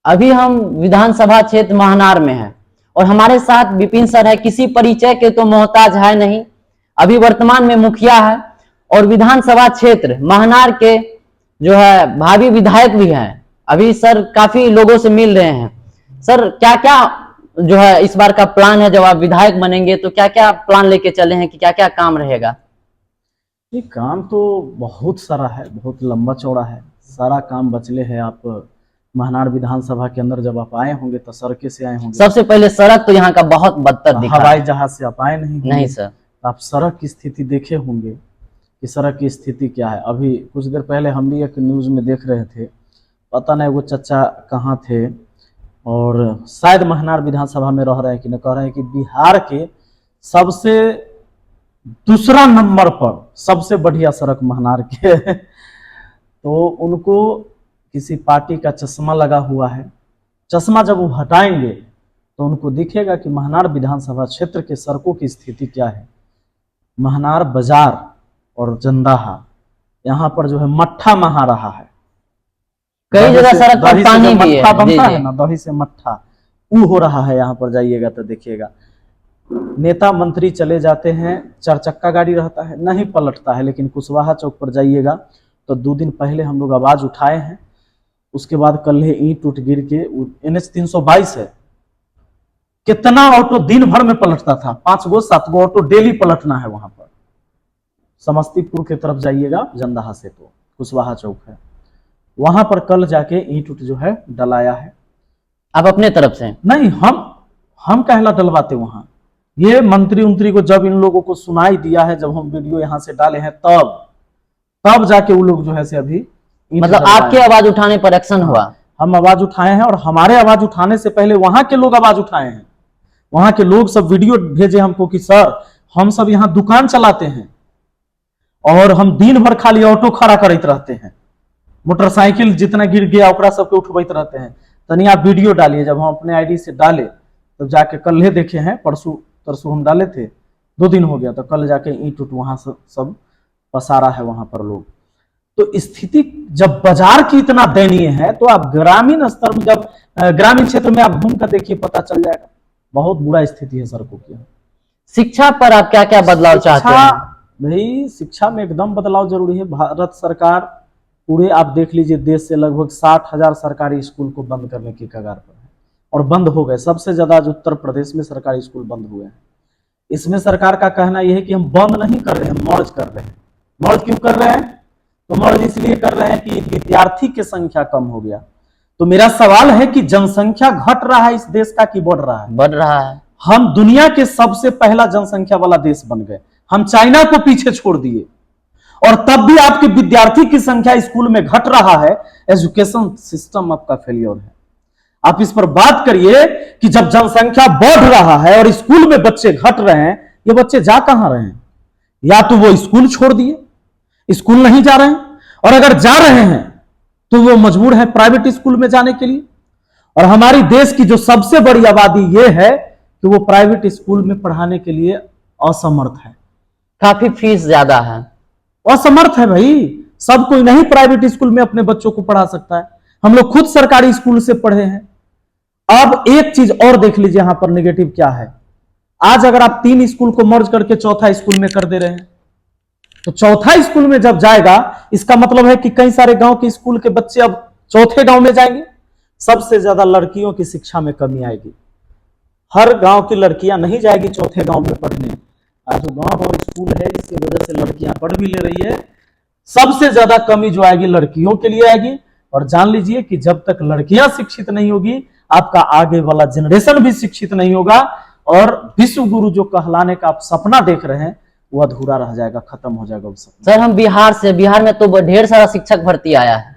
अभी हम विधानसभा क्षेत्र महनार में हैं और हमारे साथ विपिन सर है। किसी परिचय के तो मोहताज है नहीं, अभी वर्तमान में मुखिया है और विधानसभा क्षेत्र महनार के जो है भावी विधायक भी हैं। अभी सर काफी लोगों से मिल रहे हैं। सर क्या क्या जो है इस बार का प्लान है, जब आप विधायक बनेंगे तो क्या क्या प्लान लेके चले हैं कि क्या क्या काम रहेगा? ये काम तो बहुत सारा है, बहुत लंबा चौड़ा है, सारा काम बचले है। आप महनार विधानसभा के अंदर जब आप आए होंगे तो सड़क से आए होंगे। सबसे पहले सड़क तो यहाँ का बहुत बदतर दिखा। हवाई जहाज से आप आए नहीं नहीं सर। आप सड़क की स्थिति देखे होंगे कि सड़क की स्थिति क्या है। अभी कुछ देर पहले हम भी एक न्यूज़ में देख रहे थे, पता नहीं वो चचा कहाँ थे और शायद महनार विधानसभा में रह रहे हैं कि न, कह रहे हैं कि बिहार के सबसे दूसरा नंबर पर सबसे बढ़िया सड़क महनार के तो उनको किसी पार्टी का चश्मा लगा हुआ है। चश्मा जब वो हटाएंगे तो उनको दिखेगा कि महनार विधानसभा क्षेत्र के सड़कों की स्थिति क्या है। महनार बाजार और जंदाहा यहाँ पर जो है मट्ठा महा रहा है। कई जगह सड़क पर पानी भी मट्ठा बनता है ना, दही से मट्ठा वो हो रहा है। यहाँ पर जाइएगा तो देखिएगा नेता मंत्री चले जाते हैं, 4 चक्का गाड़ी रहता है, नहीं पलटता है। लेकिन कुशवाहा चौक पर जाइएगा तो 2 दिन पहले हम लोग आवाज उठाए हैं, उसके बाद कल ईंट टूट गिर के NH 322 है। कितना ऑटो दिन भर में पलटता था, 5 गो 7 गो ऑटो डेली पलटना है। वहां पर समस्तीपुर की तरफ जाइएगा जंदाहा से तो कुशवाहा चौक है, वहां पर कल जाके ईंट उट जो है डलाया है। आप अपने तरफ से? नहीं, हम कहला डलवाते वहां। ये मंत्री उंत्री को जब इन लोगों को सुनाई दिया है, जब हम वीडियो यहाँ से डाले हैं तब जाके वो लोग जो है से अभी मतलब आपके आवाज उठाने पर एक्शन हुआ? हम आवाज उठाए हैं और हमारे आवाज उठाने से पहले वहां के लोग आवाज उठाए हैं। वहां के लोग सब वीडियो भेजे हमको कि सर हम सब यहाँ दुकान चलाते हैं और हम दिन भर खाली ऑटो खड़ा करते रहते हैं, मोटरसाइकिल जितना गिर गया ओकरा सबके उठबैत रहते हैं, तनी आप वीडियो डालिए। जब हम अपने आईडी से डाले तब जाके कल देखे हैं, परसों तरसों हम डाले थे, 2 दिन हो गया, तो कल जाके ईंट उट वहां सब पसारा है वहां पर लोग। तो स्थिति जब बाजार की इतना दयनीय है तो आप ग्रामीण स्तर में, जब ग्रामीण क्षेत्र में आप घूम कर देखिए, पता चल जाएगा बहुत बुरा स्थिति है सड़कों की। शिक्षा पर आप क्या क्या बदलाव चाहते हैं? भाई शिक्षा में एकदम बदलाव जरूरी है। भारत सरकार पूरे आप देख लीजिए देश से लगभग 60,000 सरकारी स्कूल को बंद करने की कगार पर है और बंद हो गए। सबसे ज्यादा आज उत्तर प्रदेश में सरकारी स्कूल बंद हुए हैं। इसमें सरकार का कहना यह है कि हम बंद नहीं कर रहे हैं, मर्ज कर रहे हैं। मर्ज क्यों कर रहे हैं? तो मर्ज इसलिए कर रहे हैं कि विद्यार्थी की संख्या कम हो गया। तो मेरा सवाल है कि जनसंख्या घट रहा है इस देश का कि बढ़ रहा है? बढ़ रहा है। हम दुनिया के सबसे पहला जनसंख्या वाला देश बन गए, हम चाइना को पीछे छोड़ दिए और तब भी आपके विद्यार्थी की संख्या स्कूल में घट रहा है। एजुकेशन सिस्टम आपका फेलियर है। आप इस पर बात करिए कि जब जनसंख्या बढ़ रहा है और स्कूल में बच्चे घट रहे हैं, ये बच्चे जा कहां रहे हैं? या तो वो स्कूल छोड़ दिए, स्कूल नहीं जा रहे हैं, और अगर जा रहे हैं तो वो मजबूर है प्राइवेट स्कूल में जाने के लिए। और हमारी देश की जो सबसे बड़ी आबादी ये है कि वो प्राइवेट स्कूल में पढ़ाने के लिए असमर्थ है। काफी फीस ज्यादा है, असमर्थ है भाई। सब कोई नहीं प्राइवेट स्कूल में अपने बच्चों को पढ़ा सकता है। हम लोग खुद सरकारी स्कूल से पढ़े हैं। अब एक चीज और देख लीजिए यहां पर नेगेटिव क्या है। आज अगर आप 3 स्कूल को मर्ज करके चौथा स्कूल में कर दे रहे हैं, तो चौथा स्कूल में जब जाएगा इसका मतलब है कि कई सारे गांव के स्कूल के बच्चे अब चौथे गांव में जाएंगे। सबसे ज्यादा लड़कियों की शिक्षा में कमी आएगी। हर गांव की लड़कियां नहीं जाएगी चौथे गांव में पढ़ने। आज गांव और स्कूल है, इसकी वजह से लड़कियां पढ़ भी ले रही है। सबसे ज्यादा कमी जो आएगी लड़कियों के लिए आएगी। और जान लीजिए कि जब तक लड़कियां शिक्षित नहीं होगी, आपका आगे वाला जनरेशन भी शिक्षित नहीं होगा और विश्व गुरु जो कहलाने का आप सपना देख रहे हैं वो अधूरा रह जाएगा, खत्म हो जाएगा। सर हम बिहार में तो ढेर सारा शिक्षक भर्ती आया है,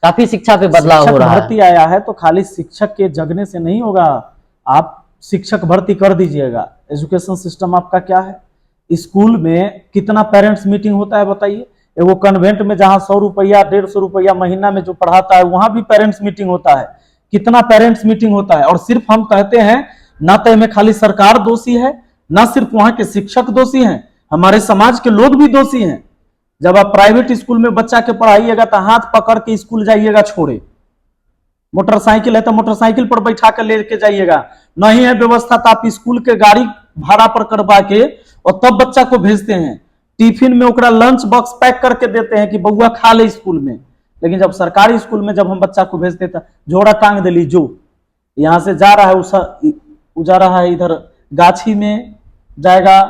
काफी शिक्षा पे बदलाव हो रहा है। भर्ती आया है तो खाली शिक्षक के जगने से नहीं होगा, आप शिक्षक भर्ती कर दीजिएगा। एजुकेशन सिस्टम आपका क्या है? स्कूल में कितना पेरेंट्स मीटिंग होता है बताइए? वो कन्वेंट में जहां 100 रुपया 150 रुपया महीना में जो पढ़ाता है वहां भी पेरेंट्स मीटिंग होता है। कितना पेरेंट्स मीटिंग होता है? और सिर्फ हम कहते हैं ना तो में खाली सरकार दोषी है, ना सिर्फ वहां के शिक्षक दोषी हैं, हमारे समाज के लोग भी दोषी हैं। जब आप प्राइवेट स्कूल में बच्चा के पढ़ाइएगा तो हाथ पकड़ के स्कूल जाइएगा छोड़े, मोटरसाइकिल है तो मोटरसाइकिल पर बैठा कर लेके जाइएगा, नहीं है व्यवस्था तो आप स्कूल के गाड़ी भाड़ा पर करवा के और तब बच्चा को भेजते हैं। टिफिन में ओकरा लंच बॉक्स पैक करके देते हैं कि बउआ खा ले स्कूल में। लेकिन जब सरकारी स्कूल में जब हम बच्चा को भेजते थे, झोड़ा टांग दिली, जो यहाँ से जा रहा है जा रहा है इधर गाछी में जाएगा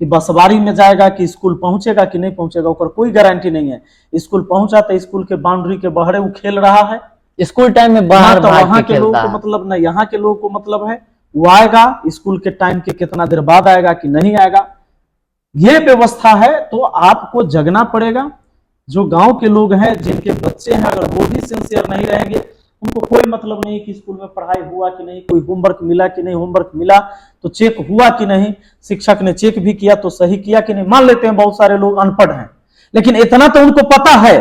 कि बसवारी में जाएगा कि स्कूल पहुंचेगा कि नहीं पहुंचेगा, ओकर कोई गारंटी नहीं है। स्कूल पहुंचा तो स्कूल के बाउंड्री के बहरे वो खेल रहा है, स्कूल टाइम में बाहर तो भाग वहां के के लोगों खेलता को है। मतलब ना यहाँ के लोगों को मतलब है, वो आएगा स्कूल के टाइम के कितना देर बाद आएगा कि नहीं आएगा, ये व्यवस्था है। तो आपको जगना पड़ेगा। जो गांव के लोग हैं जिनके बच्चे हैं, अगर वो भी सिंसियर नहीं रहेंगे, उनको कोई मतलब नहीं कि स्कूल में पढ़ाई हुआ कि नहीं, कोई होमवर्क मिला कि नहीं, होमवर्क मिला तो चेक हुआ कि नहीं, शिक्षक ने चेक भी किया तो सही किया कि नहीं। मान लेते हैं बहुत सारे लोग अनपढ़ हैं, लेकिन इतना तो उनको पता है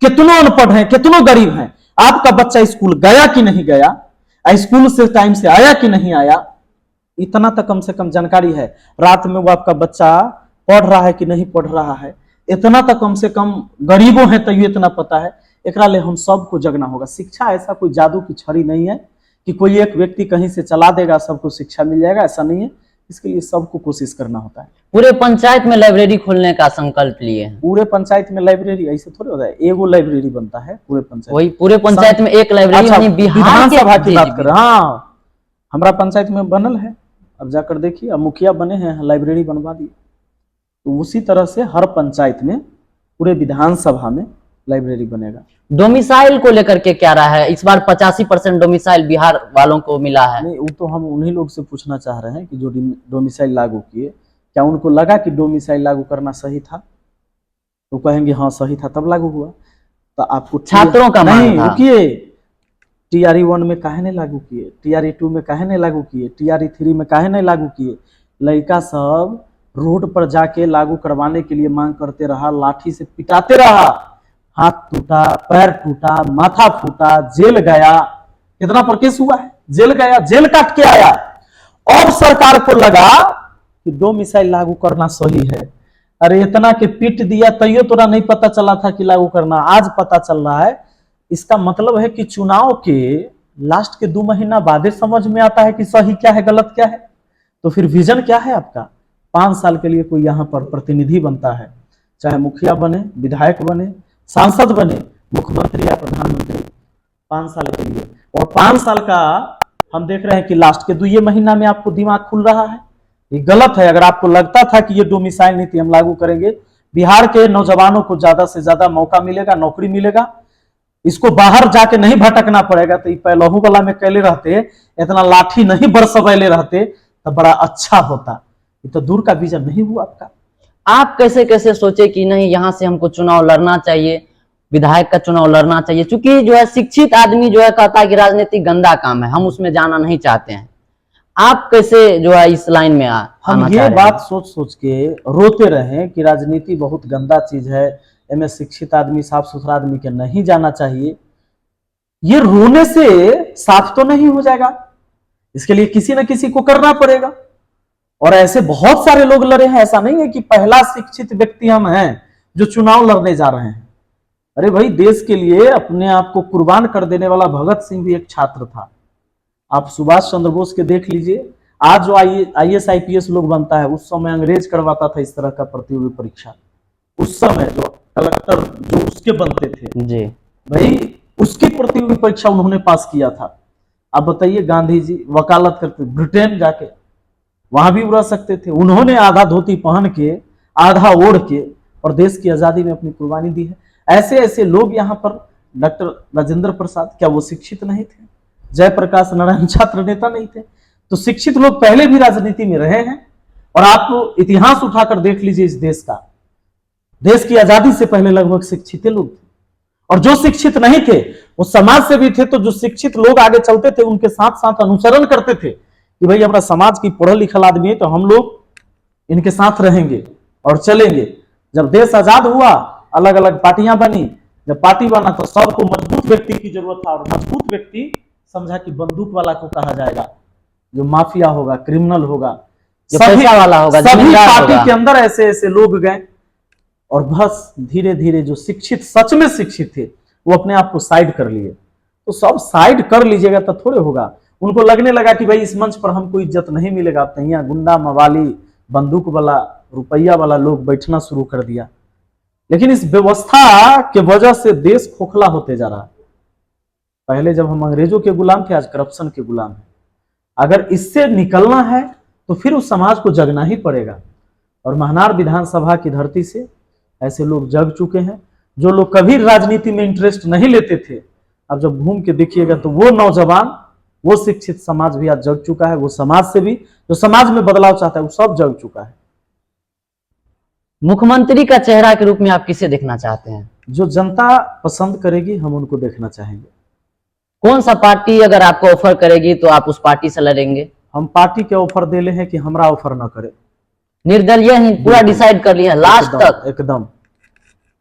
कितनों अनपढ़ हैं, कितनों गरीब हैं, आपका बच्चा स्कूल गया कि नहीं गया, स्कूल से टाइम से आया कि नहीं आया, इतना तो कम से कम जानकारी है। रात में वो आपका बच्चा पढ़ रहा है कि नहीं पढ़ रहा है, इतना तो कम से कम गरीबों है तो ये इतना पता है। एकरा ले हम सबको जगना होगा। शिक्षा ऐसा कोई जादू की छड़ी नहीं है कि कोई एक व्यक्ति कहीं से चला देगा सबको शिक्षा मिल जाएगा, ऐसा नहीं है। इसके लिए सबको कोशिश करना होता है। पूरे पंचायत में लाइब्रेरी खोलने का संकल्प लिए हैं। पूरे पंचायत में लाइब्रेरी ऐसे थोड़ी होता है, एगो लाइब्रेरी बनता है पूरे पंचायत। वही पूरे पंचायत में एक लाइब्रेरी अच्छा, यानी बिहार विधानसभा के की बात कर, हाँ हमारा पंचायत में बनल है, अब जाकर देखिए, अब मुखिया बने हैं, लाइब्रेरी बनवा दिए। तो उसी तरह से हर पंचायत में, पूरे विधानसभा में लाइब्रेरी बनेगा। डोमिसाइल को लेकर के क्या रहा है? इस बार 85% डोमिसाइल बिहार वालों को मिला है। नहीं, वो तो हम उन्हीं लोग से पूछना चाह रहे हैं कि जो डोमिसाइल लागू किए, क्या उनको लगा कि डोमिसाइल लागू करना सही था? तो कहेंगे हाँ सही था तब लागू हुआ। तो आपको छात्रों का मांग नहीं, था। रुकिए, TRE 1 में काहे नहीं लागू किए, TRE 2 में काहे नहीं लागू किए, TRE 3 में काहे नहीं लागू किए? लड़का सब रोड पर जाके लागू करवाने के लिए मांग करते रहा, लाठी से पिटाते रहा, हाथ टूटा, पैर टूटा, माथा फूटा, जेल गया। कितना पर केस हुआ है, जेल गया, जेल काट के आया। और सरकार को लगा कि डोमिसाइल लागू करना सही है। अरे इतना के पीट दिया तैयो तोरा नहीं पता चला था कि लागू करना, आज पता चल रहा है। इसका मतलब है कि चुनाव के लास्ट के 2 महीना बाद समझ में आता है कि सही क्या है गलत क्या है। तो फिर विजन क्या है आपका? 5 साल के लिए कोई यहाँ पर प्रतिनिधि बनता है, चाहे मुखिया बने, विधायक बने, सांसद बने, मुख्यमंत्री या प्रधानमंत्री, 5 साल के लिए। और 5 साल का हम देख रहे हैं कि लास्ट के 2 महीना में आपको दिमाग खुल रहा है। ये गलत है। अगर आपको लगता था कि ये डोमिसाइल नीति हम लागू करेंगे, बिहार के नौजवानों को ज्यादा से ज्यादा मौका मिलेगा, नौकरी मिलेगा, इसको बाहर जाके नहीं भटकना पड़ेगा, तो पहलहू वाला में कैले रहते, इतना लाठी नहीं बरसबैले रहते तो बड़ा अच्छा होता। ये तो दूर का विजन नहीं हुआ आपका। आप कैसे कैसे सोचे कि नहीं यहाँ से हमको चुनाव लड़ना चाहिए, विधायक का चुनाव लड़ना चाहिए? क्योंकि जो है शिक्षित आदमी जो है कहता है कि राजनीति गंदा काम है, हम उसमें जाना नहीं चाहते हैं। आप कैसे जो है इस लाइन में हम ये बात सोच सोच के रोते रहे कि राजनीति बहुत गंदा चीज है, इनमें शिक्षित आदमी, साफ सुथरा आदमी के नहीं जाना चाहिए। ये रोने से साफ तो नहीं हो जाएगा, इसके लिए किसी न किसी को करना पड़ेगा। और ऐसे बहुत सारे लोग लड़े हैं, ऐसा नहीं है कि पहला शिक्षित व्यक्ति हम हैं जो चुनाव लड़ने जा रहे हैं। अरे भाई, देश के लिए अपने आप को कुर्बान कर देने वाला भगत सिंह भी एक छात्र था। आप सुभाष चंद्र बोस के देख लीजिए। आज जो IAS IPS लोग बनता है, उस समय अंग्रेज करवाता था इस तरह का प्रतियोगी परीक्षा। उस समय जो कलेक्टर जो उसके बनते थे जी, भाई, उसकी प्रतियोगी परीक्षा उन्होंने पास किया था। अब बताइए, गांधी जी वकालत करते, ब्रिटेन जाके वहां भी रह सकते थे। उन्होंने आधा धोती पहन के, आधा ओढ़ के, और देश की आजादी में अपनी कुर्बानी दी है। ऐसे ऐसे लोग यहाँ पर, डॉक्टर राजेंद्र प्रसाद, क्या वो शिक्षित नहीं थे? जयप्रकाश नारायण छात्र नेता नहीं थे? तो शिक्षित लोग पहले भी राजनीति में रहे हैं। और आप इतिहास उठाकर देख लीजिए इस देश का, देश की आजादी से पहले लगभग शिक्षित लोग थे। और जो शिक्षित नहीं थे वो समाज से भी थे। तो जो शिक्षित लोग आगे चलते थे उनके साथ साथ अनुसरण करते थे कि भाई हमारा समाज की पढ़ल लिखल आदमी है, तो हम लोग इनके साथ रहेंगे और चलेंगे। जब देश आजाद हुआ, अलग अलग पार्टियां बनी। जब पार्टी बना तो सबको मजबूत व्यक्ति की जरूरत था। और मजबूत व्यक्ति समझा कि बंदूक वाला को कहा जाएगा, जो माफिया होगा, क्रिमिनल होगा, जो पैसा वाला होगा, सभी पार्टी होगा। के अंदर ऐसे ऐसे लोग गए। और बस धीरे धीरे जो शिक्षित, सच में शिक्षित थे, वो अपने आप को साइड कर लिए। तो सब साइड कर लीजिएगा तो थोड़े होगा। उनको लगने लगा कि भाई इस मंच पर हमको इज्जत नहीं मिलेगा, तो यहाँ गुंडा मवाली बंदूक वाला रुपया वाला लोग बैठना शुरू कर दिया। लेकिन इस व्यवस्था के वजह से देश खोखला होते जा रहा है। पहले जब हम अंग्रेजों के गुलाम थे, आज करप्शन के गुलाम है। अगर इससे निकलना है तो फिर उस समाज को जगना ही पड़ेगा। और महनार विधानसभा की धरती से ऐसे लोग जग चुके हैं, जो लोग कभी राजनीति में इंटरेस्ट नहीं लेते थे, अब जब घूम के देखिएगा तो वो नौजवान, वो शिक्षित समाज भी आज जग चुका है। वो समाज से भी, जो समाज में बदलाव चाहता है, वो सब जग चुका है। मुख्यमंत्री का चेहरा के रूप में आप किसे देखना चाहते हैं? जो जनता पसंद करेगी हम उनको देखना चाहेंगे। कौन सा पार्टी अगर आपको ऑफर करेगी तो आप उस पार्टी से लड़ेंगे? हम पार्टी के ऑफर दे ले हैं कि हमरा ऑफर ना करे। निर्दलीय ही पूरा डिसाइड कर लिया, लास्ट तक एकदम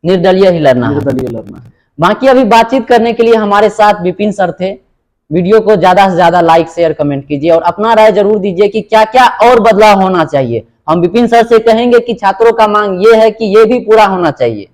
निर्दलीय ही लड़ना है। निर्दलीय लड़ना है। बाकी अभी बातचीत करने के लिए हमारे साथ विपिन सर थे। वीडियो को ज्यादा से ज्यादा लाइक शेयर कमेंट कीजिए और अपना राय जरूर दीजिए कि क्या क्या और बदलाव होना चाहिए। हम विपिन सर से कहेंगे कि छात्रों का मांग ये है कि ये भी पूरा होना चाहिए।